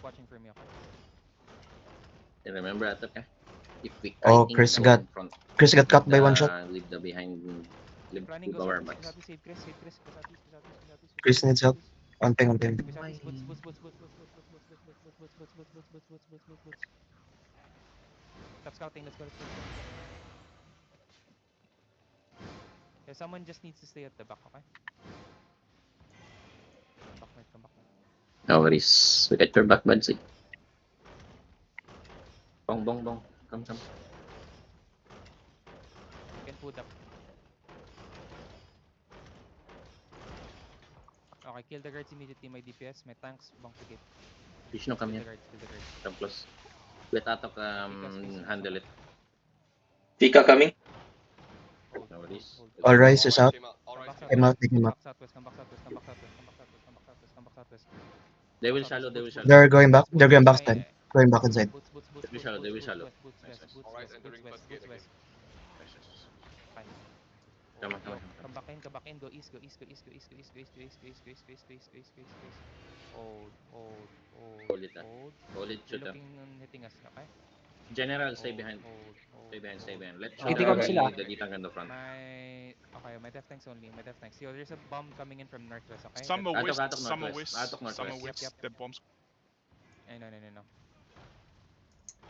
watching for me, okay? Remember that, okay? If we Oh, kiting, Chris go got in front. cut by one shot. Leave the behind. Keep running, Leave go our southeast, backs. save Chris, save Chris, go southeast, go southeast, go southeast, go Chris southeast, needs help. On ping. go southeast, boots, boots. Stop scouting, let's go, let's go, let's go, let's go. Yeah, someone just needs to stay at the back, okay? Come back, Mert, come back, Mert. No worries. We got your back, Budsy. Bong, bong, bong. Come. You can put up. Okay, kill the guards immediately, my DPS, my tanks, bunk the gate. Vishnu, come Kill here. the guards. Come close. Let Atok handle it. Pika coming. Hold, No worries. All rise Come is out. back Came out, take him come out. back southwest, come back southwest, come back southwest, come back southwest, come back southwest, come back southwest, come back southwest. They will shallow. They're going back. They're going back then. Going back inside. Boots, They will shallow. west, boots Nice. west, boots Alright, west, entering boots first gate west. again. Fine. Come on. Come back in, go east. Hold. Hold it, Hold it, They're shooter. looking on hitting us, okay? General, stay behind. Hold. Stay behind. Let Okay, shooter okay. be the Ditang on the front. My death tanks only, my death tanks. Yo, there's a bomb coming in from northwest, okay? Summer Atok, West, Atok, Summer northwest. West, Atok, Summer northwest. West. The bombs. No.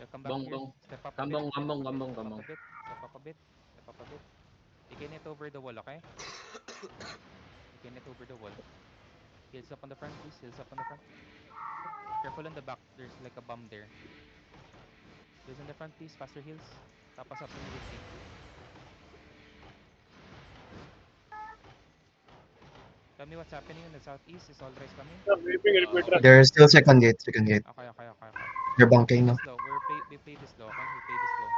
Yo, come back here. Bong. Step up a Come bit. bong. Step up a bit. You can hit over the wall, okay? You can hit over the wall. Heels up on the front, please. Heels up on the front. Careful on the back. There's like a bomb there. Heels on the front, please. Faster heels. Top us up immediately. Tell me what's happening in the southeast. Is all rise coming? There's still second gate. Okay. They're bunking now. We play this low, okay? We play this low.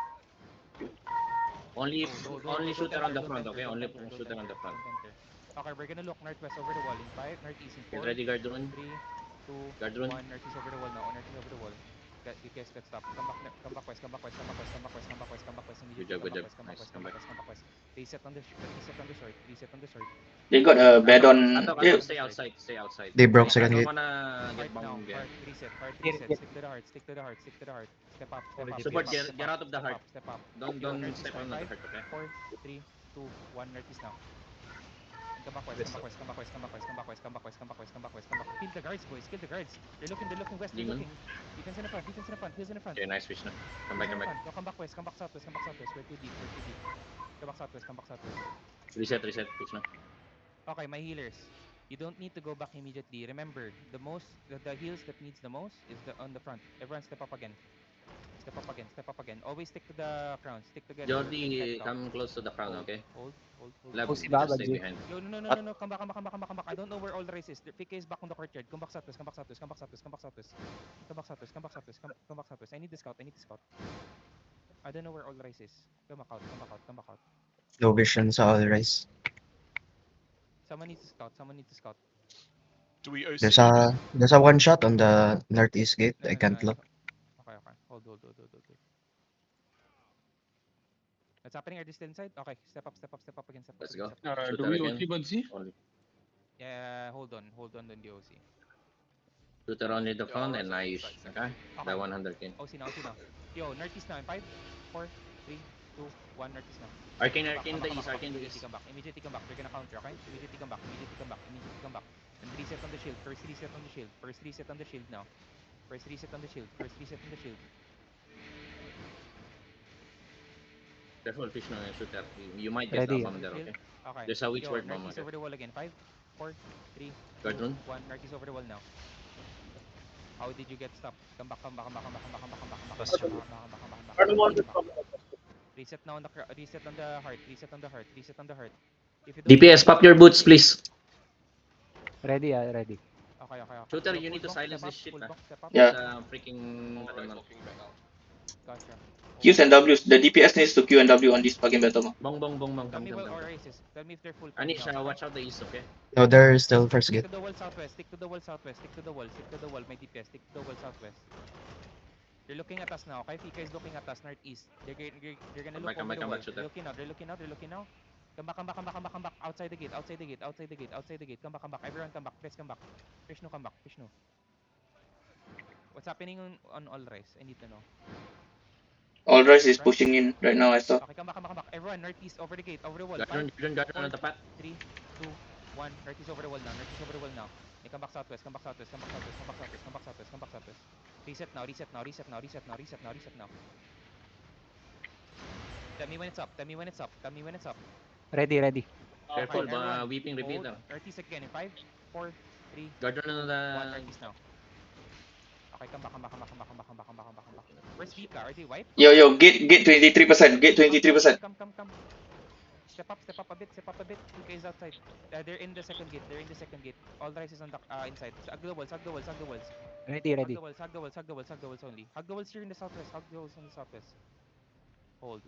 Only Don't shooter on the front, enter, okay? don't Only enter, don't shooter on the enter, front. don't enter. Okay, we're gonna look northwest over the wall in 5, northeast in 4, Get ready, guard rune. 3, 2, Guard rune. 1, northeast over the wall now, northeast over the wall. You guys got stopped. Come back west immediately. Good job. Come back west. Reset on the short. They got a bed on. Atok, stay outside. They broke I second don't gate. wanna Heart get now, bong there. heart, reset. Stick to the heart. Step up. Support, get out of the heart. Step up. Don't Northeast step now, on the 5, heart, okay? 4, 3, 2, 1, northeast now. Come back west. Kill the guards, boys. Kill the guards. They're looking west. Demon. Defense in the front. Heels in the front. Okay, nice fish na. Come back. No, come back west. Come back southwest. We're too deep. Come back southwest. Reset, fish na. Okay, my healers. You don't need to go back immediately. Remember, the heals that needs the most is on the front. Everyone step up again. Always stick to the crown. Stick together. Jordi, come close to the crown, okay? Hold. Lab, Pussy just ba, stay Badji? behind. Yo, no. Come back. I don't know where all the race is. PK is back on the courtyard. Come back southwest. I need the scout. I don't know where all the race is. Come back out. Low vision sa all rise. Someone needs to scout. Do we OC? There's a one shot on the northeast gate. I can't look. Okay. Hold. What's happening? Are they still inside? Okay, step up again. Let's go. Step up. Shooter again. Only. Yeah, hold on on the OC. Shooter only the Yeah, front alright, and alright, Ayush, fine. okay? By 100k. OC now. Yo, northeast now in 5, 4, 3, 2, 1, northeast now. Arcane Come the back, east, Arcane the east. Immediately come back. They're gonna counter, okay? Immediately come back. And reset on the shield. First reset on the shield now. First reset on the shield. Careful, fish na shooter. You might get Ready, a bomb there, okay? Okay. There's a witch word bomb, Northeast okay? over the wall again. 5, 4, 3, 2, Guard rune. 1. Northeast over the wall now. How did you get stopped? Come back. Reset now on the heart. If you don't DPS, pop your boots, please. Ready. Okay. Shooter, Yo, you need to full silence step this up, shit, full ah. box, step up. Yeah. There's a freaking... Alright, walking back out. Gotcha. Qs and Ws. The DPS needs to Q and W on this fucking battle. Bong. Tell me Come. what aura is. Tell me if they're full. Anish, watch out the east, okay? No, they're still first Stick gate. to the wall southwest. Stick to the wall, my DPS. Stick to the wall southwest. They're looking at us now, okay? Pika is looking at us northeast. They're gonna look over the wall. Shooter. They're looking now. Come back. Outside the gate. Come back. Everyone come back. Please come back. Krishno, come back. What's happening on all rise? I need to know. All rise is pushing in right now, I saw. Okay, come back. Everyone, northeast, over the gate, over the wall. Guardian, 5, Guardian on the path. 3, 2, 1. Northeast over the wall now. They come back southwest. Reset now. Tell me when it's up. Ready. Careful, Fine, everyone, weeping hold. repeater. Northeast again in 5, 4, 3, Guardian on 1. the... Northeast now. Okay, come back. Where's Vika? Are they wiped? Yo, gate 23%. Gate 23%. Come. Step up a bit. Vika is outside. They're in the second gate. All rise is on the inside. Hug the walls. Ready. Hug the walls only. Hug the walls here in the southwest. Hold.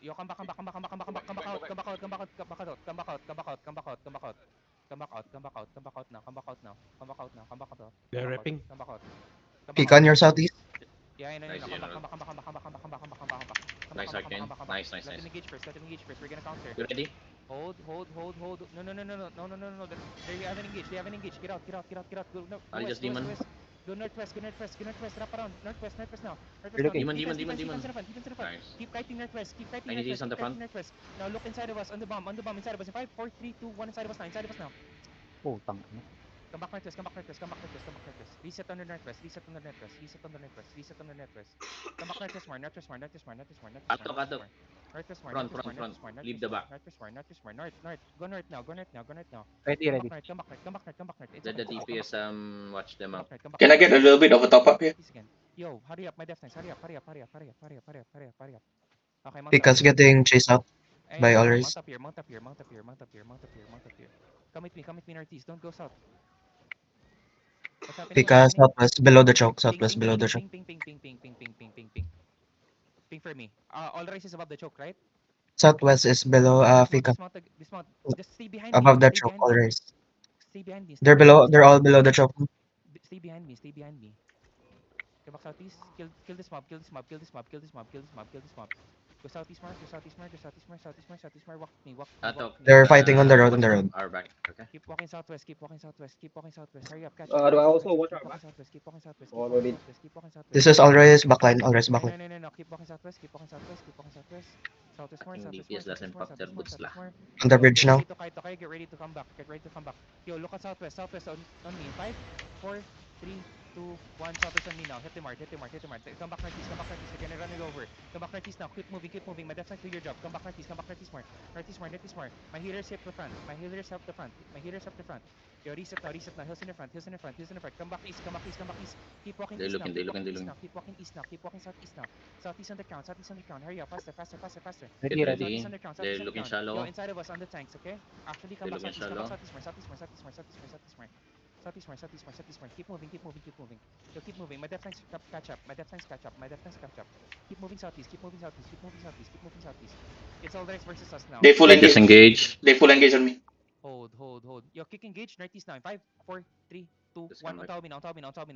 Yo, come back out. They're repping. Come back out. Peek on your southeast. Yeah, no. Nice, Come General. back. Nice, Arcane. Nice. Let them engage first. We're gonna counter. You ready? Hold. No. They haven't engaged. Get out. Go, no, I'll west, just demon. west. Go northwest. Wrap around. Northwest now. Demon. Defense in the front. Nice. Keep kiting northwest. I need these on the front. Northwest. Now look inside of us. On the bomb inside of us. In 5, 4, 3, 2, 1. Inside of us now. Oh, tang. Come back northwest. Reset on the northwest. Come back northwest more. Northwest more. Leave the back. North. Go north now. Ready. Come back north. It's Let the okay. DPS watch them out. Come back Can I get a little bit of a top up here? Yo, hurry up, my death tanks. Hurry up. Okay, mount Peek up. us getting chased out. Hey, by no, all no, race. Mount up here. Come with me northeast. Don't go south. What's happening? Peek us southwest below the choke. Southwest below the choke. Ping for me. All race is above the choke, right? Southwest is below Fika. Dismount. Just stay behind Above me. the choke always. Stay behind me. They're all below the choke. Stay behind me. Come back southeast. Kill this mob. Go southeast more. Walk with me. Atok. They're fighting on the road. Our back. Okay. Keep walking southwest. Hurry up, catch Do up. I also watch our Keep back? walking southwest. Keep walking southwest. Or maybe- Keep walking southwest. This is always backline. No. Keep walking southwest. Southwest more. Fucking DPS doesn't pop their boots lah. On the bridge now. Get ready to come back. Yo, look at southwest. On me. 5, 4, 3, 2, 1. Southwest on me now. Hit the mark. Come back northeast. You're gonna run it over. Come back northeast now. Keep moving. My death tanks do your job. Come back northeast more. Northeast more. My healers help the front. Yo, reset now. Hills in the front. Come back east. Keep walking They're east looking, now. they're looking. Keep walking east now. Keep walking southeast now. Southeast on the crown. Hurry up. Faster. Get Ready. ready. Southeast on the crown. They're looking Yo, shallow. inside of us on the tanks, okay? Actually, come They're back looking southeast more. Keep moving. Yo, keep moving. My death tanks catch up. Keep moving southeast. It's all race versus us now. They full They engage. disengage. They full engage on me. Hold. Yo, kick engage northeast now. In 5, 4, 3, 2, Just 1. come On back. top of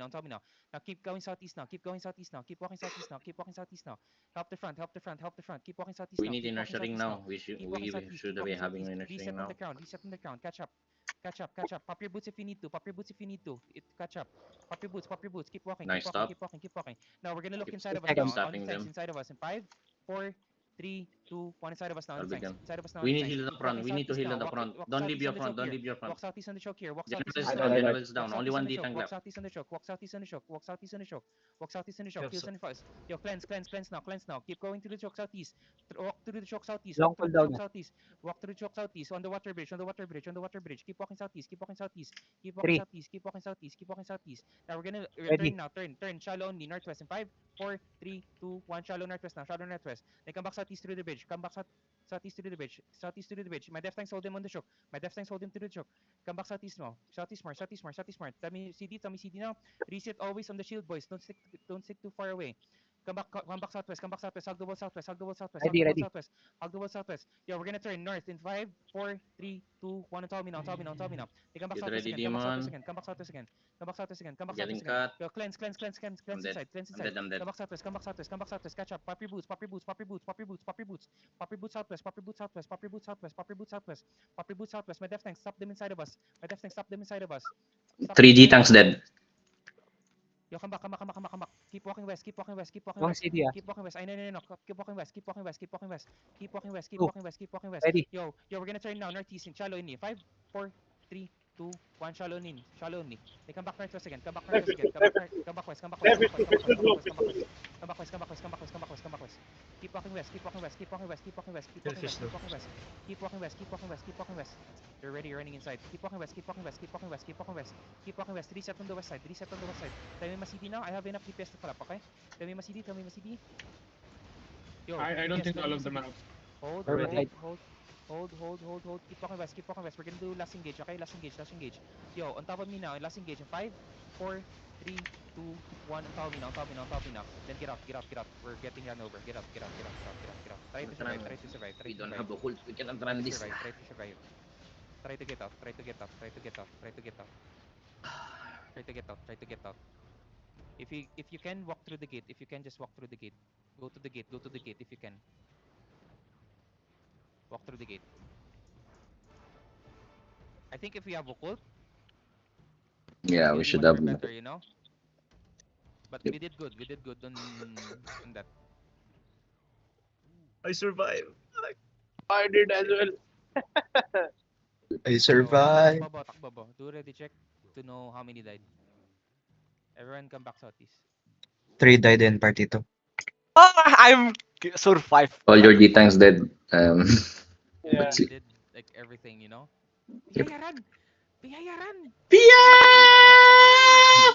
me now. Now keep going southeast now. Keep walking southeast now. Help the front. Keep walking southeast We now. need Keep inner walking shutting southeast now. We should be having inner shutting Reset now. on the ground. Catch up. Pop your boots if you need to. Catch up. Pop your boots. Keep walking. Nice stop. Keep walking. Now we're gonna look Keep inside of us stopping now. On them. the tanks inside of us. In 5, 4, 3, 2, 1. Inside of us now. I'll On the tanks. begin. Inside of us now. We on need the heal tanks. the Keep front. walking We need to southeast heal now. the Walk front. southeast Don't on leave the your choke front. here. Don't leave your front. Walk southeast on the choke here. Walk General southeast is on the down. choke. General is down. Walk Only one southeast D tank Walk left. southeast on the choke. Walk southeast on the choke. Hills in the Yo, cleanse now. Keep going to the choke southeast. Walk through the choke southeast. Long Walk through cooldown the choke na. southeast. Walk through the choke southeast. On the water bridge. Keep walking southeast. Three. Keep walking southeast. Now we're gonna Ready. turn now. Turn. Shallow only. Northwest in 5, 4, 3, 2, 1. Shallow northwest now. Then come back southeast through the bridge. Southeast through the bridge. My death tanks hold him on the choke. Hold him through the choke. Come back southeast more. Tell me CD now. Reset always on the shield, boys. Don't stick too far away. Come back southwest. Hug the wall southwest. Ready. Hug the wall southwest. Yo, we're gonna turn north in 5, 4, 3, 2, 1. On top of me now. Hey, come back Get southwest ready, again. Come back southwest demon. again. Come back southwest again. Getting cut. Yo, cleanse inside. I'm dead. Come back southwest. Catch up. Pop your boots. Pop your boots southwest. My death tanks stop them inside of us. 3D tanks dead. Yo, come back. Keep walking west. Keep walking west. Keep walking Long west. CD ah. Keep walking west. Ay, no. Keep walking west. Keep walking west. Keep walking west. Keep walking west. Keep Two. walking west. Keep walking west. Ready. Yo, we're gonna turn now. Northeast in shallow in me. 5, 4, 3, 2, 1. Shallow in. Shallow in me. They come back northwest again. Come back northwest again. Come back west. Come back west. Come back west. Come back west. Come back west. Come back west. Come back west. Keep walking west. Keep walking west. Keep walking west. Keep walking west. Keep walking west. Keep walking west. Keep walking west. Keep walking west. Keep walking west. You're ready. Running inside. Keep walking west. Keep walking west. Keep walking west. Keep walking west. Keep walking west. Reset on the west side. Reset on the west side. Tell me my CD now. I have enough DPS to pull up. Okay. Tell me my CD. Tell me my CD. Yo. I don't DPS, think tell all me of them my are out. Hold, Or hold, right. hold. Keep walking west, keep walking west. We're gonna do last engage, okay? Last engage. Yo, on top of me now, last engage in 5, 4, 3, 2, 1. On top of me now. Then get up. We're getting run over. Get up. Try to survive. We don't have a ult. We cannot run this. Try to survive. Try to get out. If you can walk through the gate, if you can just walk through the gate. Go to the gate if you can. Walk through the gate. I think if we have occult, Yeah, it's we gonna should be have. much better, you know? But Yep. we did good on that. I survived. I did as well. I So, survived. takbo. Do ready check to know how many died. Everyone come back southeast. 3 died in party 2. I'm survived. All your D tanks dead. Yeah. We did like everything, you know? Yep. Pihaya, run! Pia!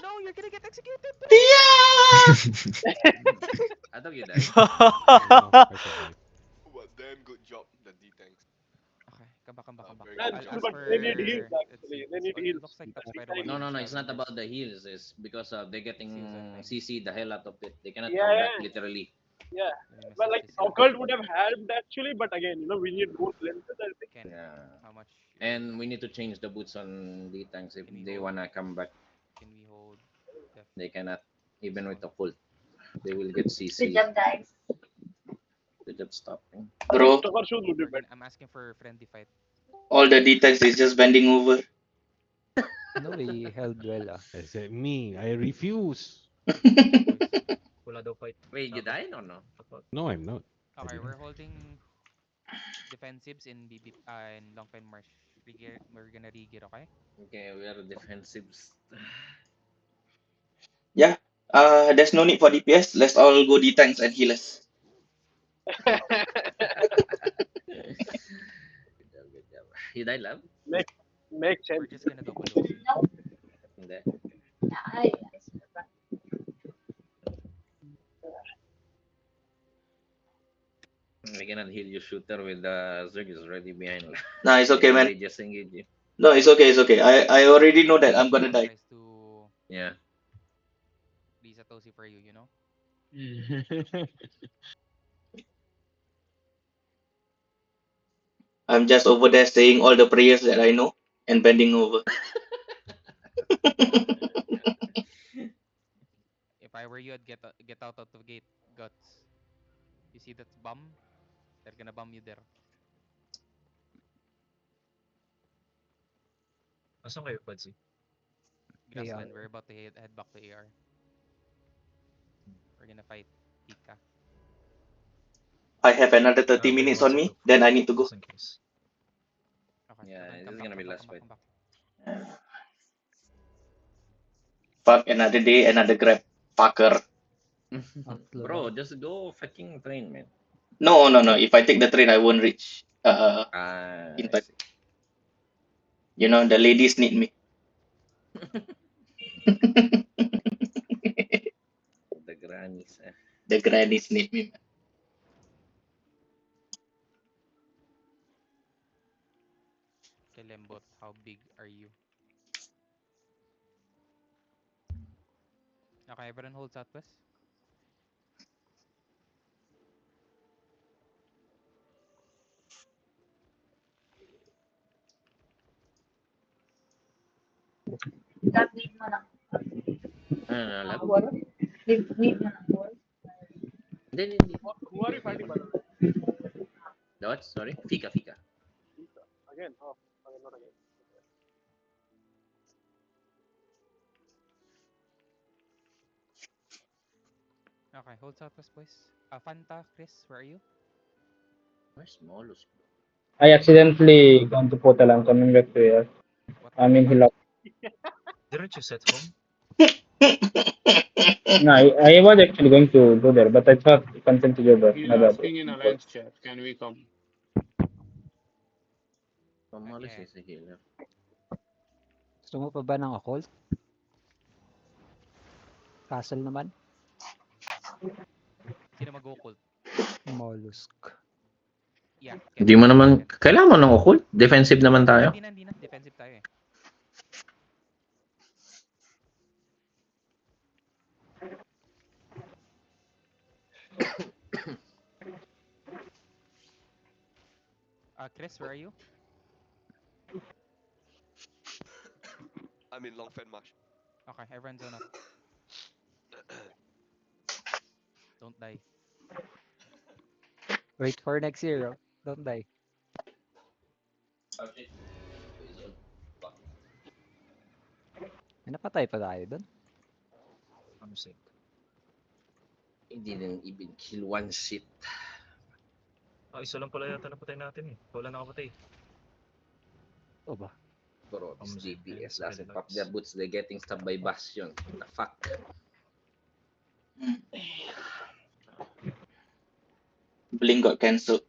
No, you're gonna get executed! Pia! I thought you died. Well, damn good job, the D-Tanks. Okay, come back. Very I'll good. ask But for... they need heals, actually. They need it heals. looks like that's That's by the fine. one. No, it's not about the heals. It's because they're getting Seals CC the hell out of it. They cannot Yeah, come back yeah. literally. Yeah. Let me Well, message like, this guy. occult would have helped actually, but again, we need more lenses, I think. Ken, Yeah. how much? And we need to change the boots on D tanks if Can we they hold? wanna come back. Can we hold? Def? They cannot. Even with the full, they will get CC. guys. Good job stopping. Bro, Stoker shoes would be better. I'm asking for friendly fight. all the details is just bending over. No, we held well ah. I said, me, I refuse. Wala daw fight. Wait, you died or no? No, I'm not. I Okay, didn't. we're holding defensives in BB in Longpen Marsh. We're gonna re-gear, okay? Okay, we are defensives. Yeah. There's no need for DPS. Let's all go D tanks and healers. Good job. You died, love? Makes sense. We're just gonna double load. Hindi. We cannot heal your shooter with the Zerg is already behind. Nah, it's okay, man. They just engage you. No, it's okay. I already know that I'm gonna die. Tries to Yeah. be Satoshi for you, you know? I'm just over there saying all the prayers that I know and bending over. If I were you, I'd get out of the gate, guts. You see that bomb? They're gonna bomb you there. Asan kayo, Padsy? Grassland, we're about to head back to AR. We're gonna fight Pika. I have another 30 minutes on me, then I need to go. Okay, Yeah, come this come is back, gonna be come back, last come back, fight. come back. Fuck, another day, another grab. Fucker. Bro, just go fucking train, man. No. If I take the train, I won't reach. I In fact, see. the ladies need me. The grannies. The grannies need me. Kelembot, how big are you? Okay, everyone hold southwest. Lab? Hindi. Who are you fighting, by the way? What? Sorry? Fika. Again? Oh, okay, not again. Okay, hold southwest, boys. Fanta, Chris, where are you? Where's Molus? I accidentally gone to Portal. I'm coming back to here. What I mean, the Hillock. Didn't you set home? No, I was actually going to go there, but I thought content to go there. He's My bad. asking in Alliance chat, can we come? Oh, Molus yeah. is a healer. Gusto mo pa ba ng occult? Castle naman? Sino mag-occult? Mollusk. Yeah. Hindi mo naman, kailangan mo ng occult. Defensive naman tayo. Hindi na. Defensive tayo eh. Chris, where are you? I'm in Longfen Marsh. Okay, everyone zone up. Don't die. Wait for next year, oh. Don't die. May napatay pa tayo doon. I'm sick. Hindi nang even kill one shit. Isa lang pala yata napatay natin eh. Wala nakapatay. O ba? Bro, this Almost DPS like doesn't relax. pop their boots. They're getting stabbed by Bastion. The fuck? Blink got cancelled.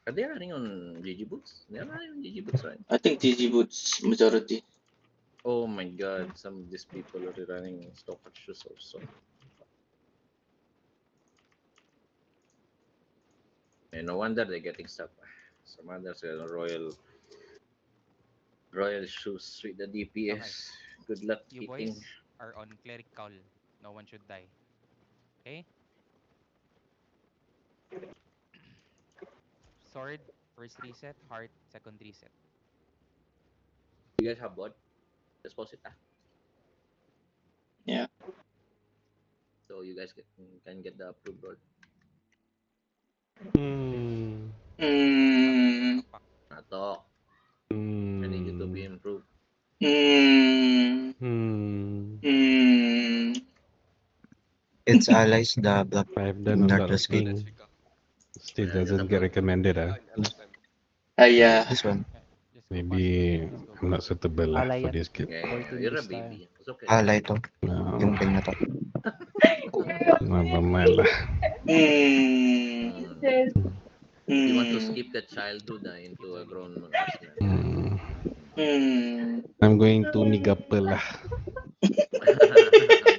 Are they running on GG boots? They're running on GG boots, right? I think GG boots majority. Oh my god, some of these people are running Stalker shoes also. And no wonder they're getting stuck. Some others are royal shoes with the DPS. Good luck You hitting. boys are on cleric cowl. No one should die. Okay? Sword, first reset. Heart, second reset. You guys have blood? Just pause it. Yeah. So you guys can get the approved blood. Hmm. Mm, Nato, I Hmm. need you to be improved. mm, Hmm. mm. It's allies, the black I've done a lot of Northwest Gate. things. Still Yeah, doesn't get recommended. Yeah, in LFM. Yeah. This one. Just go Maybe fast. Just go I'm not fast. suitable for Alliance. this kid. Yeah, 14 you're a this time. baby. It's okay. Ally to. No. Yung ping na to. Mabamala. Mm, You want to mm, skip the childhood into a grown man's man. Hmm. mm. I'm going to Nigapel. Get them. Fuck them good.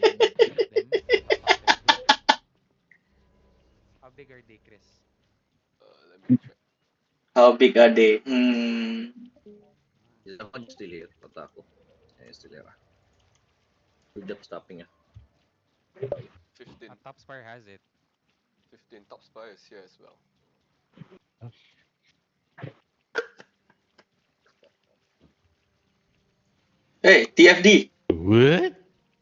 How big are they, Chris? Let me check. How big are they? Mm. Is the hodge still here? Otaku. Yeah, he's still here. Good job stopping it. 15. Top Spire has it. 15 top spire is here as well. Hey, TFD. What?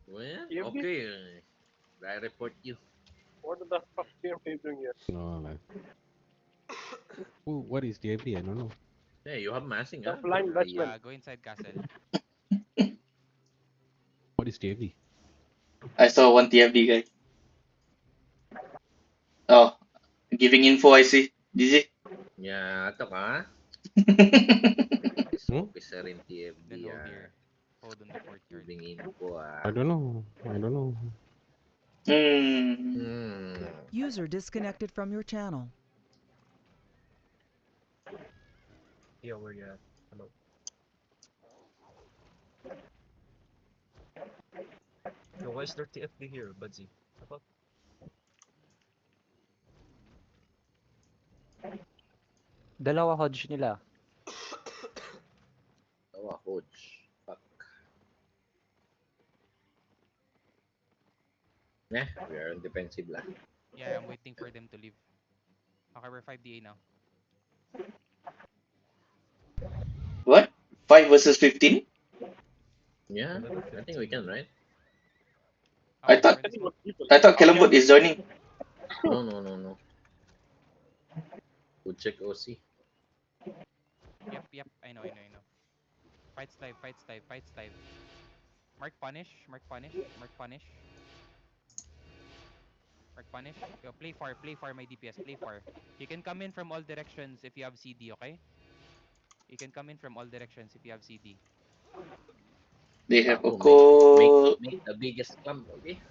Well, TFD? okay. I report you. What the fuck are you doing here? No, like. Ooh, what is TFD? I don't know. Hey, you have massing, The huh? Flying Dutchman. Go inside castle. What is TFD? I saw one TFD guy. Oh, giving info, I see. GG. Yeah, ito ka. This Hmm? officer in Then TFD, hold here. Hold on the courtyard. giving info, I don't know. I don't know. Mm. User disconnected from your channel. Yo, where you at? Hello. Yo, why is there TFD here, Budsy? What? Dalawa hodge nila. Oh, hodge. Fuck. Yeah, we are on defensive lang. Yeah, I'm waiting for them to leave. Okay, we're 5 DA now. What? 5 versus 15? Yeah, I think we can, right? I thought- let's go. I thought Kelambot is joining. No. We'll check OC. Yep. I know. Fights live. Mark punish. Mark punish. Mark punish. Mark punish. Yo, play far, my DPS. Play far. You can come in from all directions if you have CD, okay? You can come in from all directions if you have CD. They have a Taco, call. make the biggest clump, okay?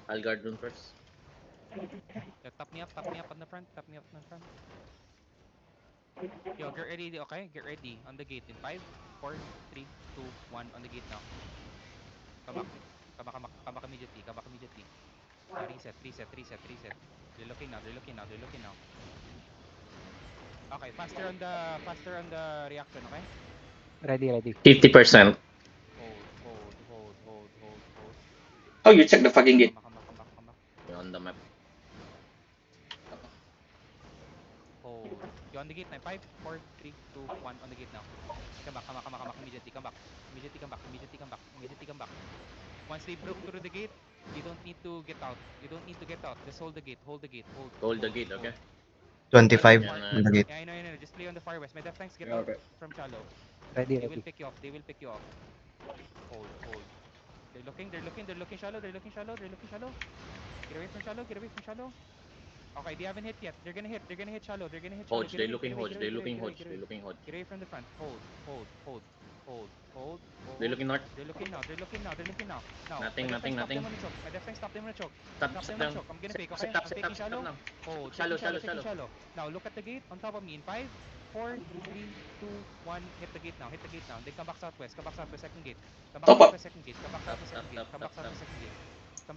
I'll guard rune first. Yo, tap me up on the front. Tap me up on the front. Yo, get ready, okay? Get ready. On the gate in 5, 4, 3, 2, 1. On the gate now. Come back. Come back immediately. Come back immediately. Now reset. They're looking now. Okay, faster on the reaction, okay? Ready. 50%. Hold. Oh, you check the fucking gate. Come back. You're on the map. Hold. You're on the gate now. 5, 4, 3, 2, 1. On the gate now. Come back. Immediately come back. Once they broke through the gate, you don't need to get out. Just hold the gate. Hold the gate, okay? 25 Yeah, on the gate. Yeah, I know. Just play on the far west. My def tanks get Yeah, out okay. from shallow. Ready. They will pick you off. Hold. They're looking shallow. Get away from shallow. Okay, they haven't hit yet. They're gonna hit shallow. Hodge, Get they're away, looking get away, Hodge. get away, They're get away, looking get away, Hodge. get They're away. looking Hodge. Get away from the front. Hold. They're looking north. They're looking now. Now. Nothing. My def tank stop them on a choke. Stop Stop them on a down. choke. I'm gonna fake, okay? Set up, I'm set faking up, set shallow. up now. Hold. Shallow. Faking shallow. Now look at the gate on top of me in 5, 4, 3, 2, 1. Hit the gate now. Then come back southwest. Second gate. Come back Top up. southwest second gate. Come back southwest second gate. Top. Come back southwest second gate.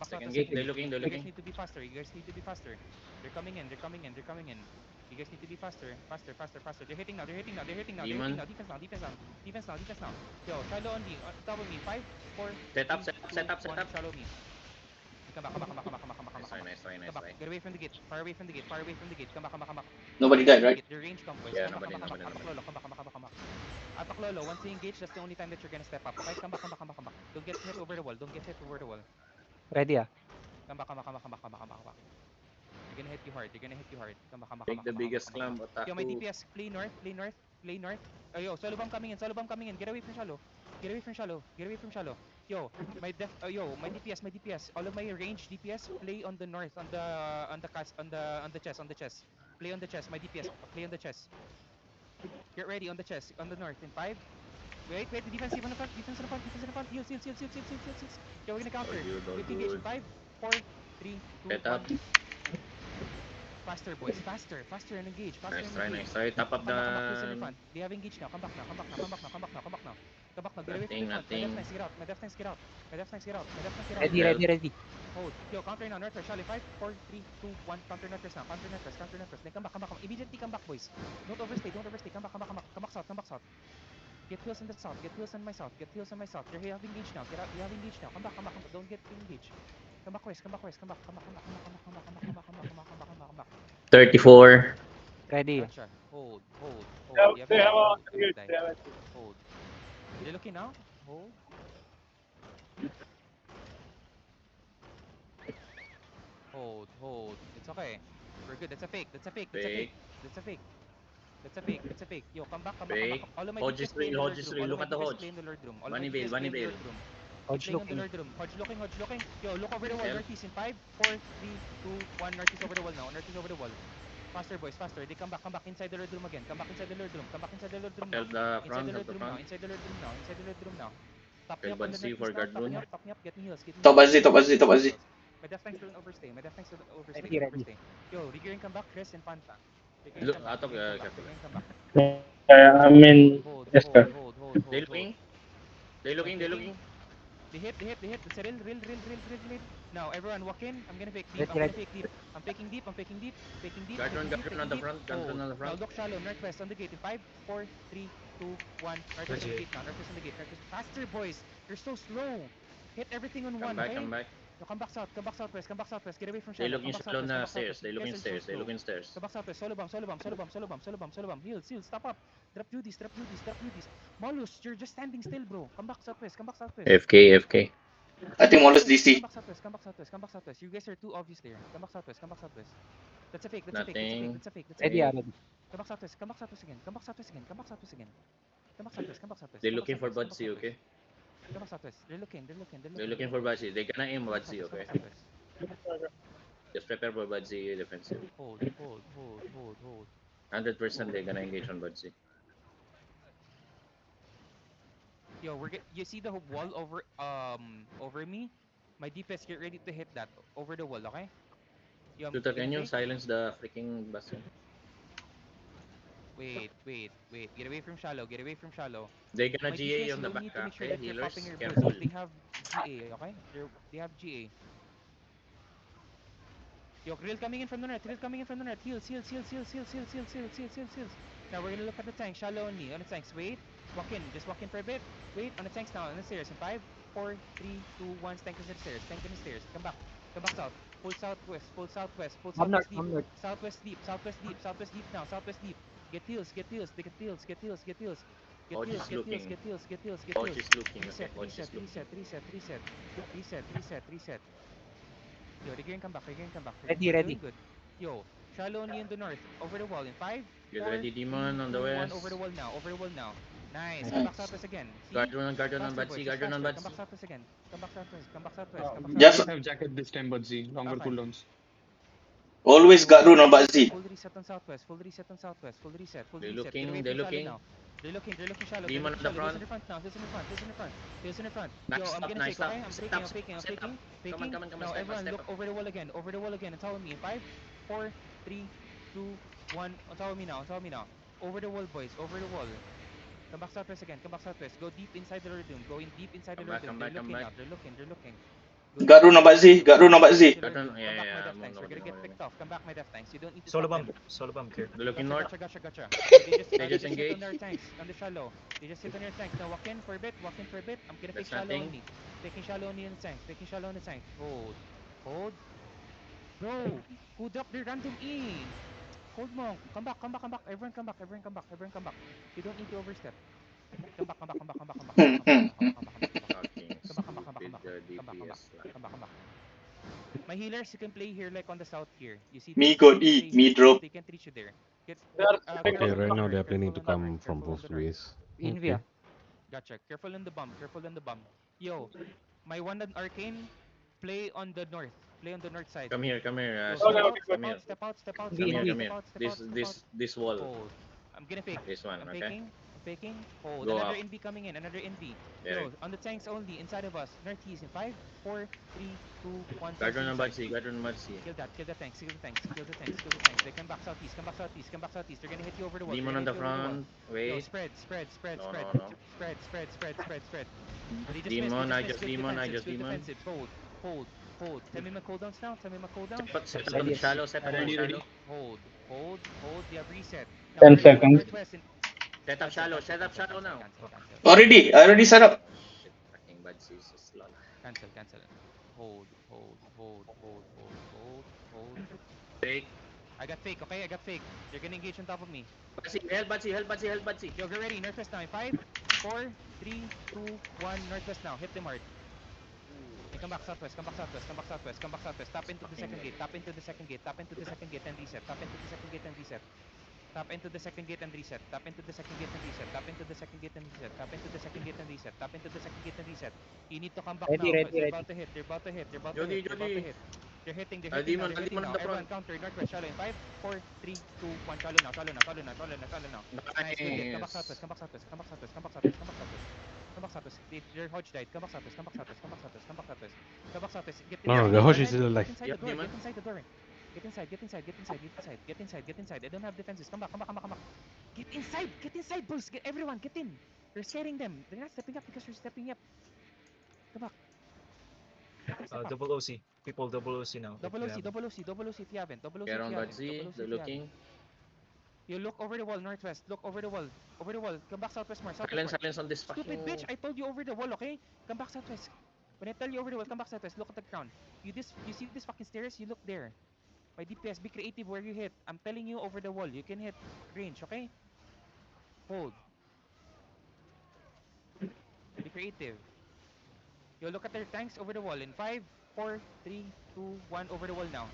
Second gate, they're looking. You guys need to be faster. They're coming in. You guys need to be faster. They're hitting now. Demon. Defense now. Yo, shallow on me. On top of me. 5, 4, Set up. 1. Shallow me. Come back. Nice try. Come back. Get away from the gate. Far away from the gate. Come back. Nobody died, right? They're range comboys. Yeah, Come back. nobody. Come back. Attack Lolo. Once they engage, that's the only time that you're gonna step up. Okay? Come back. Don't get hit over the wall. Ready. Come back. They're gonna hit you hard. Come back. Take the biggest clamp. Yo, my Otaku. DPS, play north. Oh, yo, solo bomb coming in. Get away from shallow. Yo, my DPS. All of my range DPS play on the north, on the chest. Play on the chest, my DPS. Play on the chest. Get ready on the chest, on the north. In 5. Wait, the defense in the front. Heals. Yo, we're gonna counter. You don't Quick do engage it. in 5, 4, 3, 2, Set 1. up. Faster, boys. Faster and engage. Nice try. Top up Come back, close in the the... front. They have engaged now. Come back now. Get away from the front. Nothing. My def tanks get out. Ready. Hold. Yo, counter now. Northwest. Shallow. 5, 4, 3, 2, 1. Counter Northwest now. Then come back. Immediately come back, boys. Don't overstay. Come back south. Get heals in the south. Get heals on my south. They have engaged now. They have engaged now. Come back. Don't get engaged. Come back west. Come back. 34. Ready. Gotcha. Hold. They have a Don't engage. die. They have a Hold. They're looking now. Hold. It's okay. We're good. That's a fake. Yo, come back. Fake. All of my Hodge DPS is play in the real, Lord Hodge is room. real. All of Look my at the DPS Hodge. play in the Lord room. Bunny veil. Keep playing in the Lord room. Hodge looking. Yo, look over the wall. Hell. Northeast in 5, 4, 3, 2, 1. Northeast over the wall now. Faster, boys. They come back inside the Lord room again. Come back inside the Lord room now. Help the front. Inside the Lord room now. Top me Okay, up on the Bunsi for northeast now. guard rune. Top me up. Get me heals. Top Azzi. My def tanks don't overstay. Ready. Yo, regearing come back. Chris and Panta. Look, Atok, Regearing come back. I mean, Hold. Jester. They're looking. They hit. It's a real. Now, everyone walk in. I'm gonna fake deep. Ready. I'm faking deep. Guard rune on the front. Guard rune on the Now, front. look shallow. Northwest on the gate in 5, 4, 3, 2, 1. Northwest on the gate now. Northwest on the gate. Faster, boys. You're so slow. Hit everything on one, okay? Come back. No, come back southwest. Get away from They're shallow. looking Come back shallow na southwest. stairs. They're You looking guys are so slow. stairs. Come back southwest. Solo bomb. Heals. Stop up. Drop duties. Malus, you're just standing still, bro. Come back southwest. FK. I think Wallace DC. Come back southwest. You guys are too obvious there. Come back southwest. That's a fake. Nothing. Ready. Come back southwest again. Come back southwest again. They're looking for Budsy, okay? Come back southwest. They're looking. They're looking for Badzi. They're gonna aim Come back Badzi, southwest, okay? come back southwest. Just prepare for Badzi defensive. Hold. 100% they're gonna engage on Badzi. Yo, you see the wall over me? My DPS, get ready to hit that over the wall, okay? Yo, Shooter, gonna can you fake? silence the freaking Bastion? Wait. Get away from shallow. They're gonna My GA DPS, on you the will back, need to make sure okay? that you're Healers, popping your careful. boost. They have GA, okay? They have GA. Yo, Krill coming in from the north. Heals. Now we're gonna look at the tank. Shallow only. On the tanks. Wait. Just walk in for a bit. Wait. On the tanks now. On the stairs. In 5, 4, 3, 2, 1. Tank is in the stairs. Come back south. Full southwest. Come north, Deep. come north. Southwest deep now. Southwest deep. Get heals. Watch is looking, okay? Watch is looking. Reset. Yo, they're going to come back. Ready, We're ready. doing good. Yo, shallow only in the north. Over the wall in 5, Get 4, ready, Demon on the 2, 1. west. Over the wall now. Nice. Nice. Come back southwest again. See? Guardian on Faster, Badzi, boys, just Guardian on faster. Come back Badzi. southwest again. Come back southwest. Just have jacket this time, but Z longer Okay. cooldowns. always got rune on Bazi. Full reset on southwest. Full reset. They're Get looking, away they're from shallow looking. now. They're looking shallow. Demon on the Heals front. in the front now. Heals in the front. Yo, Nice I'm stop, gonna nice fake, okay? stop. I'm Step faking. up. Come on, Now step up, everyone step look up. over the wall again. And follow me in 5, 4, 3, 2, 1. On top of me now. Over the wall, boys. Over the wall. Come back southwest again. Go deep inside the Lord Doom. Go in deep inside the Come Lord back, Doom. come They're back, come looking back. now. They're looking. Go Got deep rune on inside the Bazi. Lord Got Doom. rune on Go Bazi. inside the Lord Garden, Doom. yeah, Come back, my yeah, death tanks. no, We're gonna no, get no. picked off. Come back, my death tanks. You don't need to Solo stop bomb. them. Solo bomb, Kirk. They're looking north. Gotcha. They They just just hit engage. on their tanks, on the shallow. They just hit on your tanks. Now walk in for a bit. I'm gonna That's fake shallow nothing. only. Taking shallow only in the tanks. Hold. Bro, who dropped their random in? Hold monk. Come back. Everyone come back. You don't need to overstep. Come back. Fucking Come back. DPS lang. Come back. My healers, you can play here like on the south here. You see Me this? got You can E. play Me here. drop. They can't reach you there. Okay, Careful right on now the they are north, planning to careful on the come north, from careful on both the north. ways. Invia. Gotcha. Careful on the bomb. Yo, my one on arcane, play on the north. Play on the north side. Come here, Yo, Okay, step okay, out, step out. Come here. This wall. Hold. I'm gonna fake. This one, I'm okay? faking. Hold. Go Another up. NV coming in. There. Yo, on the tanks only, inside of us. Northeast in 5, 4, 3, 2, 1. Guardian on Badzi. Kill the tanks. They come back southeast. They're gonna hit you over the wall. Demon They're on gonna the hit you over the wall. front. Yo, Wait. spread. No. Spread. They just Demon, I missed. just Good demon, defensives, good demon. defensives. Hold. Tell me my cooldowns now. Step on the shallow, step on the Ready, ready. shallow. Hold. They have reset. 10 seconds. Northwest in... Set up shallow now. Cancel. I already set up. Shit, fucking Badzi is so slow. Cancel. Hold. Fake. I got fake, okay? They're gonna engage on top of me. Help Badzi. Yo, get ready. Northwest now in 5, 4, 3, 2, 1. Northwest now. Hit them hard. And come back southwest. Tap into the second gate. Tap into the second gate and reset. Tap into the second gate and reset. You need to come back Ready, now. ready, They're ready. about to hit. Jody. They're hitting Demon now. on the Everyone front. counter. Northwest shallow in 5, 4, 3, 2, 1. Shallow now. Nice, good hit. Come back southwest. Their Hodge died. Come back southwest. Get No, the Hodge is still alive. Get inside the door. Demon. Get inside the door. Get inside. I don't have defenses. Come back. Get inside, boys. Everyone, get in. You're scaring them. They're not stepping up because you're stepping up. Come back. Double OC. People double OC now. Double OC if you haven't. Get on Badzi. They're looking. You look over the wall, northwest. Look over the wall. Come back southwest more. Silence on this fucking... Stupid bitch, I told you over the wall, okay? Come back southwest. When I tell you over the wall, come back southwest. Look at the ground. You see this fucking stairs? You look there. My DPS, be creative where you hit. I'm telling you over the wall. You can hit range, okay? Hold. Be creative. You look at their tanks over the wall in 5, 4, 3, 2, 1. Over the wall now.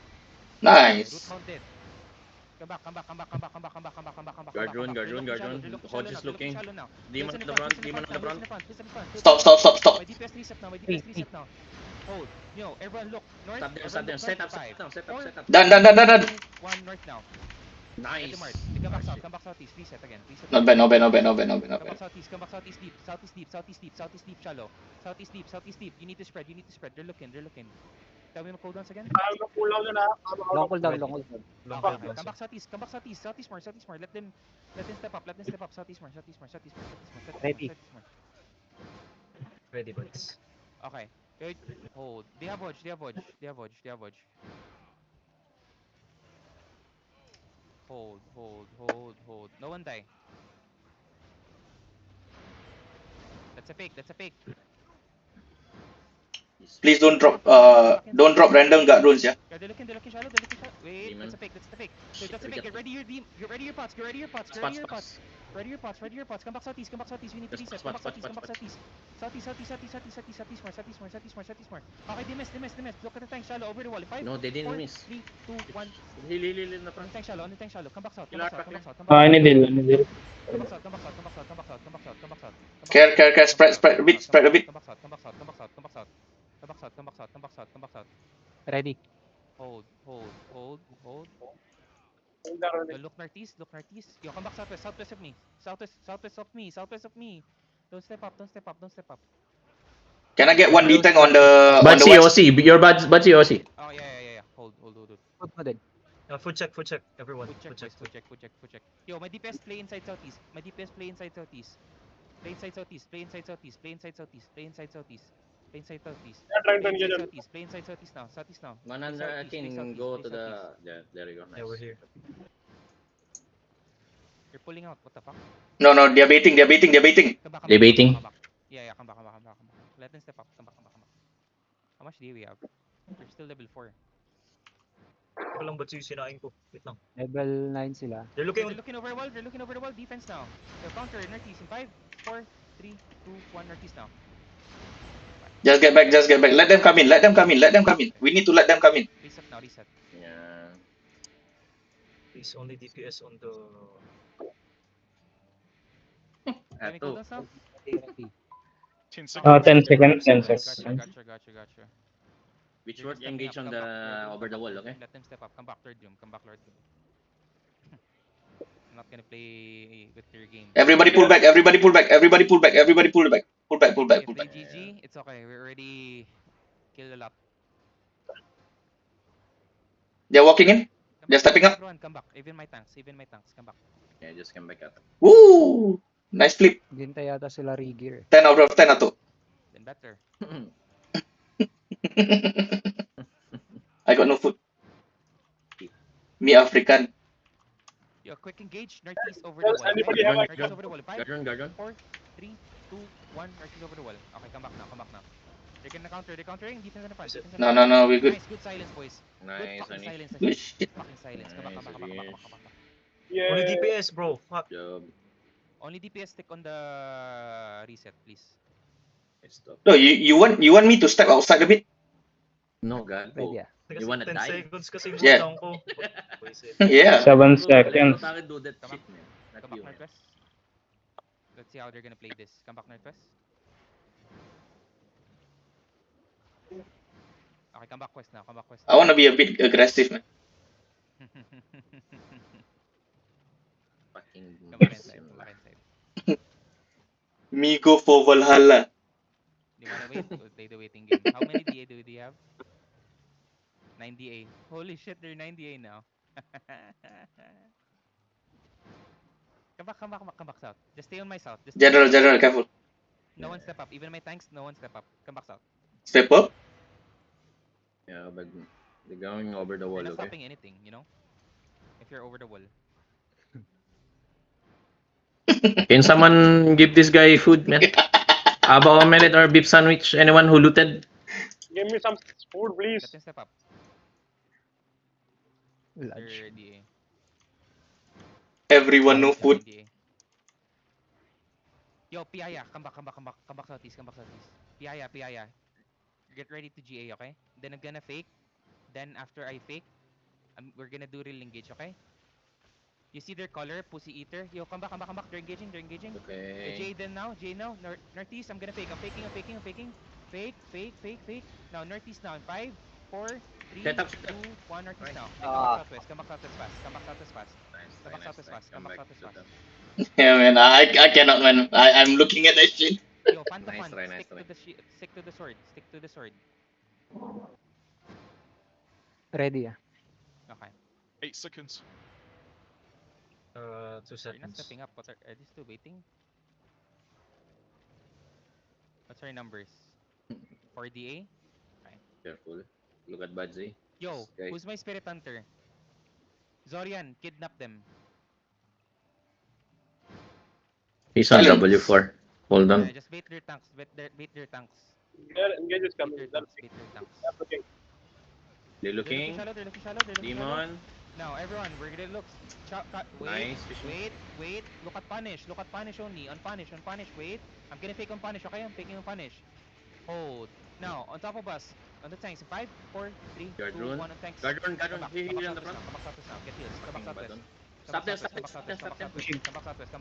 Root Nice. Hound dead. Come back. Guard rune, guard rune, guard rune. Hodge is looking. Demon in the front, demon in the front. Stop. My DPS reset now. Hold. Yo, everyone look. North. Stop there, everyone stop there. look Set north. up, Five, set four, up. Done. 2, 1 north now. Nice. Get the mark. Come back south. Come back southeast. Reset again. Not bad. Come back southeast. Southeast deep. Shallow. Southeast deep. You need to spread. They're looking. Tell me my cooldowns again. I have no cooldown na. Long cooldown, Ready. long cooldown. Long Okay, time. come back southeast more. Let them step up. Southeast more. Ready. Ready, boys. Okay. Wait, hold. They have Hodge. Hold. No one die. That's a fake. Please don't drop random guard runes, yeah. Yeah, they're looking shallow. Wait, Demon. that's a fake. Shit, That's a we fake. got Get ready your pots. spots. Ready your pots. Come back southeast. We need to Just reset. spots. Come back southeast. Southeast more. Okay, they missed. Look at the tank shallow over the wall. 5, No, they 4, didn't miss. 3, 2, 1. Heal in the On front. the tank shallow. Come back south. I need it. Come back south. Care. Spread a bit. Come back south. Ready. Hold. Hold that Yo, running. look northeast. Yo, come back southwest of me. Southwest of me. Don't step up. Can I get one D-tank on the Batsy west? OC, your Batsy OC. Oh, yeah. Hold. Food mo din. Food check, everyone. Food check. Yo, my DPS play inside southeast. Play inside southeast. Play inside southeast. They're trying to engage on. Play inside southeast now. Southeast now. Manandra Play can southeast, go play to the. southeast. Yeah, there you go. Nice. Yeah, we're here. You're pulling out. What the fuck? No, they're baiting. Come back. Debating. Yeah, come back. Let them step up. Come back. How much do we have? We're still level 4. Ito lang ba't yung sinain ko? Wait lang. Level 9 sila. They're They're looking. looking over the wall. Defense now. They're counter northeast in 5, 4, 3, 2, 1 northeast now. Just get back. Let them come in. We need to let them come in. Reset now. Yeah. Please, only DPS on the. Can we Ato. cooldowns now? Ready. 10 seconds. 10 seconds. Gotcha. Which You're word just stepping engage up, on come the back, over the wall, okay? Let them step up. Come back Lord Doom. I'm not gonna play with your game. Everybody pull back. Pull back. If they GG, it's okay. We already killed a lot. They're walking in. Come They're back, stepping up. Everyone, come back. Even my tanks. Come back. Yeah, just come back out. Woo! Nice flip. Ginta yata sila Rigir. 10 out of 10 na to. Then better. I got no food. Me African. Yo, quick engage. Northeast over the Does wall. anybody have Northeast like over the wall. 5, Guard. 4, 3, 2, 1. Northeast over the wall. Okay, come back now. They're gonna counter. They're countering. Defense in the front. No, we're good. Nice, good silence, boys. Nice, Good fucking honey. silence. Good shit. Fucking silence. Come back. Nice, Yeah. Only DPS, bro. Fuck. Job. Only DPS stick on the reset, please. Stop. No, you want me to step outside a bit? No, God. Ready ah. You wanna 10 die? seconds kasi yung Yeah. cooldown ko. Buisit. Yeah. 7 Let seconds. Otaku do that Come shit, man. Not Come back you, man. northwest. Let's see how they're gonna play this. Come back northwest. Okay, come back west now. I want to be a bit aggressive, man. Fucking Come back inside. Me go for Valhalla. Do you wanna wait? We'll play the waiting game. How many DA do they have? 9 DA. Holy shit, they're 9 DA now. Come back south. Just stay on my south. General, careful. No one step up. Even my tanks, no one step up. Come back south. Step up. Yeah, but they're going over the wall, You're not okay? stopping anything, you know? If you're over the wall. Can someone give this guy food, man? Aba omelette or beef sandwich? Anyone who looted? Give me some food, please. Let them step up. Lunch. They're DA. Everyone no food. DA. Yo, Piaya, come back southeast. Piaya. Get ready to GA, okay? Then I'm gonna fake. Then after I fake, we're gonna do real engage, okay? You see their color, Pussy Eater. Yo, come back, come back, come back. They're engaging, they're engaging. Okay. Jaden now, Northeast, I'm gonna fake. I'm faking. Fake. Fake. Now, Northeast now. In 5, 4, 3, Set 2, up, set up. 1, Northeast Right. now. Okay, come back southwest. Come back southwest fast. Nice, Come back southwest fast. Come back to them. Yeah, man. I cannot, man. I'm looking at that shit. Yo, Panta Nice Fan, try, nice stick to the stick to the sword. Stick to the sword. Ready ah. Okay. 8 seconds. 2 You're not seconds. stepping up. What are these two waiting? What's our numbers? 4DA? Careful. Look at Badsy. Yo, Guys. who's my spirit hunter? Zorian, kidnap them. He's on Silence. W4. Hold on. Just bait their tanks. Bait their tanks. Their engage is Bait coming. their They're tanks. Bait their tanks. looking. They're looking. They're looking shallow. Demon. Now, everyone, we're gonna look. Wait, Nice, fishing. wait. Look at punish only. On punish. Wait. I'm gonna fake on punish, okay? I'm faking on punish. Hold. Now, on top of us. On the tanks. In 5, 4, 3, 2, Guard 1 rune. on tanks. Guard rune. Come back Heal on the southwest front. now. Come back southwest now. Get heals. Come back Fucking southwest. button. Come Stop back them, southwest, stop come them, back stop them. southwest. Come back southwest.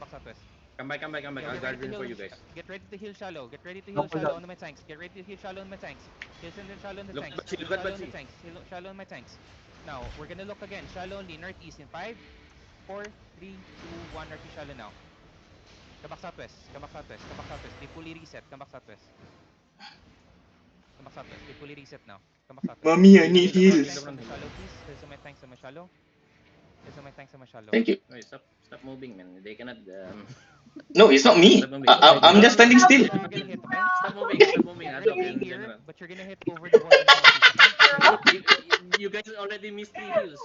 Come back. Yo, I'll get guard ready to rune for heal you guys. Get ready to heal shallow. Get ready to No heal cooldown. shallow on my tanks. Get ready to heal shallow on my tanks. Heal shallow on the Look tanks. at Badsy, Heal look at shallow on the Badsy. tanks. Heal shallow on my tanks. Now, we're gonna look again. Shallow only. Northeast in 5, 4, 3, 2, 1. Northeast shallow now. Come back southwest. They fully reset. Come back southwest. They fully reset now. Come back southwest. Mommy, I need Heals on my heals. tanks on my shallow, please. Heals on my tanks on my shallow. Thank you. Wait, stop moving, man. They cannot. No, it's not me. I'm just standing still. You're gonna hit, okay? Stop moving. You're Adult gonna in be here, general. but you're gonna hit over the wall in southeast, okay? You guys already missed 3 heals.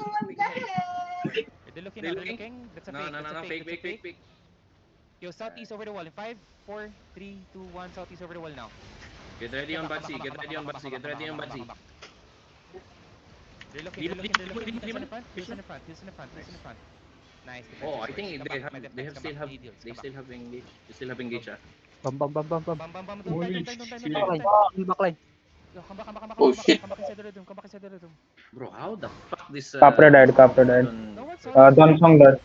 They're looking They're now. They're looking? looking. That's a No, fake. no, That's no, a no. fake. That's a Fake. fake. Yo, southeast over the wall in 5, 4, 3, 2, 1. Southeast over the wall now. Get ready on Come back, Badsy. come back, Get come ready back, on come Badsy. back, Get ready on come back, Badsy. come back. They're looking. Demon, Heels in the front. Heels in the front. Nice. Oh, I defensive think choice. they Come back, have. my They defense, have come still back. have. We need heals. They Come still have engage. They still have engage. Ah. Bam. back. Bam. Don't Holy die. shit. Backline. Yo, come back. Oh shit. Come back inside the room. Bro, how the fuck this? Capra died. No one saw that. Donsong died.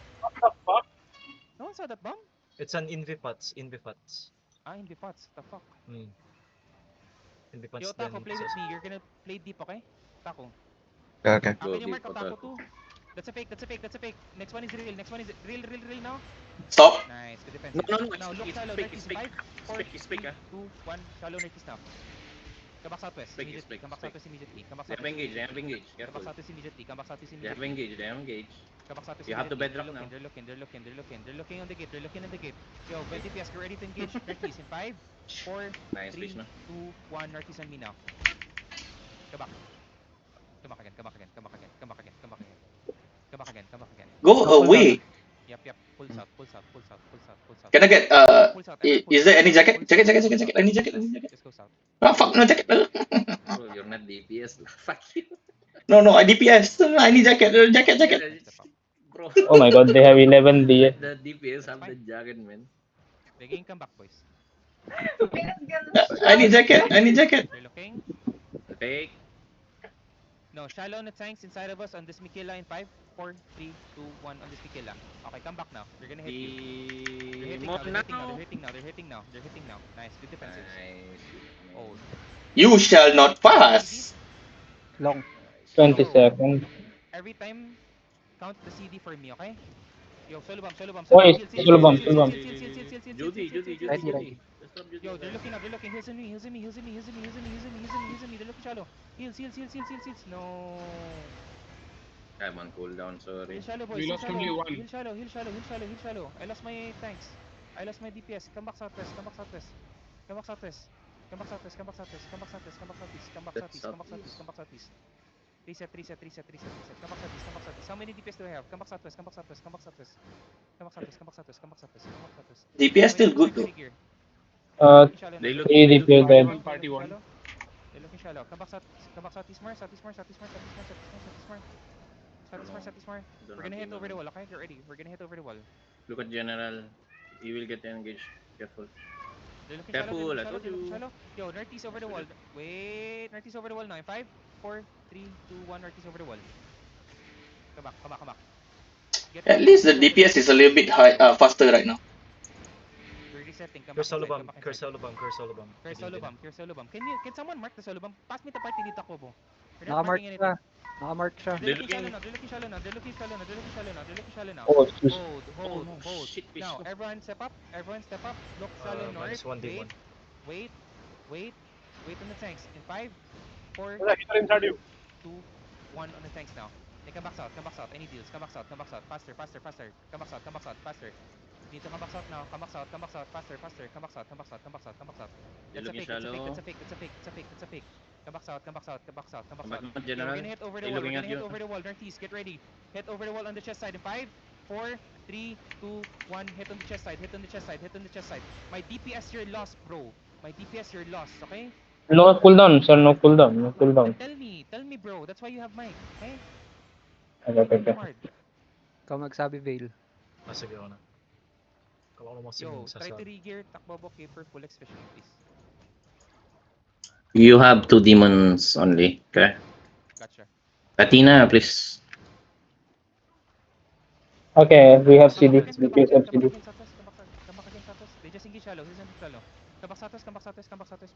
No one saw that bomb. It's an invipots. In the pots. The fuck. Invipots Yo, Taco, play with me. You're gonna play deep, okay? Taco. Okay. Go Akin yung mark deep, of Taco Otaku. too. That's a fake. Next one is real. Real now. Stop. Nice, good defense. No. Now look It's shallow, fake. Northeast It's fake. 5, 4, It's fake. 2, 1, shallow Northeast now. Come back southwest Fake, immediately. fake, Come back fake. southwest immediately. Come back They have southwest engage. They have immediately. engage. Come Careful. back southwest immediately. Come back southwest They have immediately. engage. They have engage. Come back southwest You have to immediately. bedrock now. They're looking on the gate. Yo, 20 PS, get ready to engage. Northeast in 5, 4, Nice 3, fish, no? 2, 1. Northeast on me now. Come back again. Go away. Yep. Pull south. Can I get Pull south. Everyone pull is south. there any jacket? Pull Jacket. south. I need jacket. Just go south. Ah fuck, no jacket. Bro, you're not DPS. Fuck you. No, I DPS. I need jacket. Jacket. Step up. Bro. Oh my god, they have 11 DS. The DPS That's have the jacket, man. They can come back, boys. I need jacket. You're looking. Fake. No, shallow on the tanks inside of us on this Mikila in 5, 4, 3, 2, 1 on this Mikila. Okay, come back now. They're gonna hit you. They're hitting now. Nice, good defensives. Nice. Hold. You shall not pass. Long. 20 seconds. Every time, count the CD for me, okay? Yo, solo bomb. Oh, it's solo bomb. Judy. Ready. Let's stop Judy. Yo, they're looking. Heals on me. They're looking shallow. Heals. No. I'm on cooldown, sorry. Heal shallow, boys. We Heal lost only one. shallow. I lost my tanks. I lost my DPS. Come back southwest. Come back southeast. Reset. Come back southeast. How many DPS do I have? Come back southwest. DPS still good though. They look. Three DPS dead. Party one. They're looking shallow. Come back southeast more. We're gonna hit over the wall, okay? Get ready. We're gonna hit over the wall. Look at General. He will get engaged. Careful. They're looking Careful, I shallow. told you. Yo, northeast over the wall. Wait, northeast over the wall now. In 5, 4, 3, 2, 1. Northeast over the wall. Come back. Get At ready, least the get ready. DPS is a little bit faster right now. We're resetting. Come Cure back solo inside, bomb. come back Cure inside. solo bomb. Cure solo bomb. Cure solo bomb, cure solo bomb. Can someone mark the solo bomb? Pass me the party dito ko, Bo. We're not Nakamark marking siya. anything. Nakamark siya. They're looking shallow now, they're looking shallow now, they're looking shallow now, they're looking shallow now, they're looking shallow now. Oh, jeez. Hold, hold, no, hold. shit, fish. Now, everyone step up, everyone step up. Look shallow north. Minus 1 Wait, demon. wait, wait, wait on the tanks. In 5, 4, Brother, he's inside you. 2, 1 on the tanks now. Hey, come back south, come back south. Any deals? Come back south, come back south. Faster, faster, faster. Come back south, faster. Need to come back south now. Come back south, faster, faster. Come back south, come back south, come back south, come back south. They're That's a looking fake, that's a fake, shallow. that's a fake, that's a fake, that's a fake, that's a fake. Come back south, come back south, come back south, come back Come back south. north, Yeah, General. we're gonna hit over the They're wall, we're looking gonna at hit you. over the wall. Northeast, get ready. Hit over the wall on the chest side in 5, 4, 3, 2, 1. Hit on the chest side, hit on the chest side, hit on the chest side. My DPS you're lost, bro. My DPS you're lost, okay? No cooldown, sir. No cooldown. No cooldown. Tell me bro. That's why you have mic, okay? Okay. Hard. Ikaw magsabi, Vale. Ah, sige ako na. Kawa ko Yo, yung try to sasabi. regear, takbo keeper, full X fishing, please. You have 2 demons only. Okay. Gotcha. Katina, please. Okay, we have Come CD. back again, DPS have CD. Satos. Come back again, Satos. They just engage shallow. He's in shallow. Come back, Satos more. Satos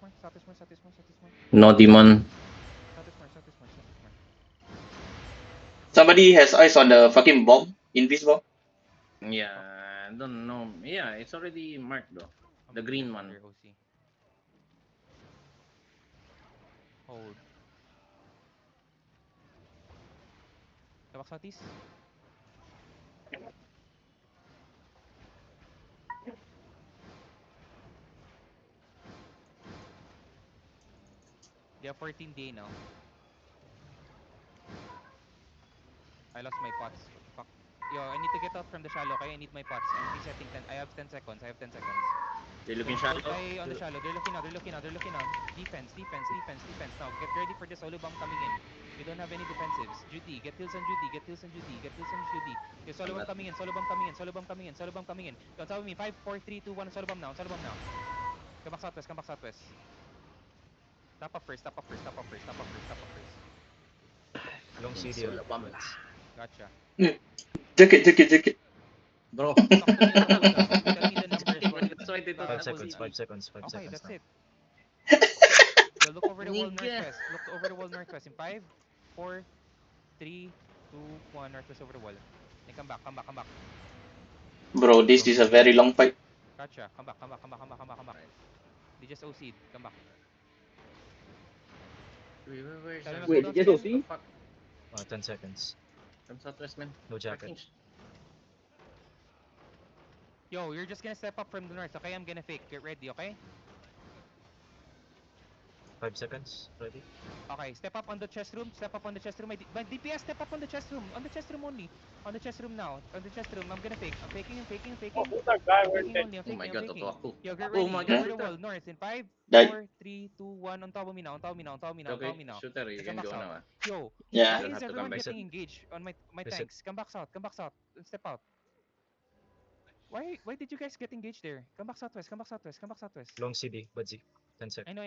more. No demon. Satos more. Somebody has eyes on the fucking bomb. Invis bomb. Yeah, I don't know. Yeah, it's already marked though. The green one. Under OC. Hold. Come back, Satis. They have 14 day now. I lost my pots. Fuck. Yo, I need to get out from the shallow, okay? I need my pots. I'm resetting 10. I have 10 seconds. They're looking Don't shallow. die on the shallow. They're looking now. Defense. Now, get ready for the solo bomb coming in. We don't have any defensives. Judy, get heals on Judy. Yo, solo bomb coming in. Yo, tell me 5, 4, 3, 2, 1. Solo bomb now. Come back southwest. Stop up first. Long CD. Solo bomb. Gotcha. Jacket. Bro. Talk to me on the cooldown. Tell me the numbers. That's why they don't 5 have seconds. OCD. 5 seconds. 5 Okay, seconds that's now. it. Yo, look over the wall Nigga. northwest. In 5, 4, 3, 2, 1. Northwest over the wall. Then come back. Bro, this is a very long fight. Gotcha. Come back. They just OC'd. Come back. Where's Tell me our- my cooldowns again. The fuck? 10 seconds. From Southwest, man. No jacket. Fucking sh- Yo, you're just gonna step up from the north, okay? I'm gonna fake. Get ready, okay? 5 seconds. Ready? Okay, step up on the chest room. My DPS, step up on the chest room. On the chest room only. On the chest room now. I'm gonna fake. I'm faking. Oh, who's that guy I'm went faking dead? only. Oh my god, totoo ako. Yo, get Oh ready. my Over god. the wall, north. In 5, Die. 4, 3, 2, 1. On top of me now. Okay, shooter, you can Come back go south. now. Ah. Yo, Yeah. why Don't is have to everyone come back. getting engaged on my Reset. tanks? Come back south. Step out. Why did you guys get engaged there? Come back southwest. Long CD. Badzi. 10 seconds. I know.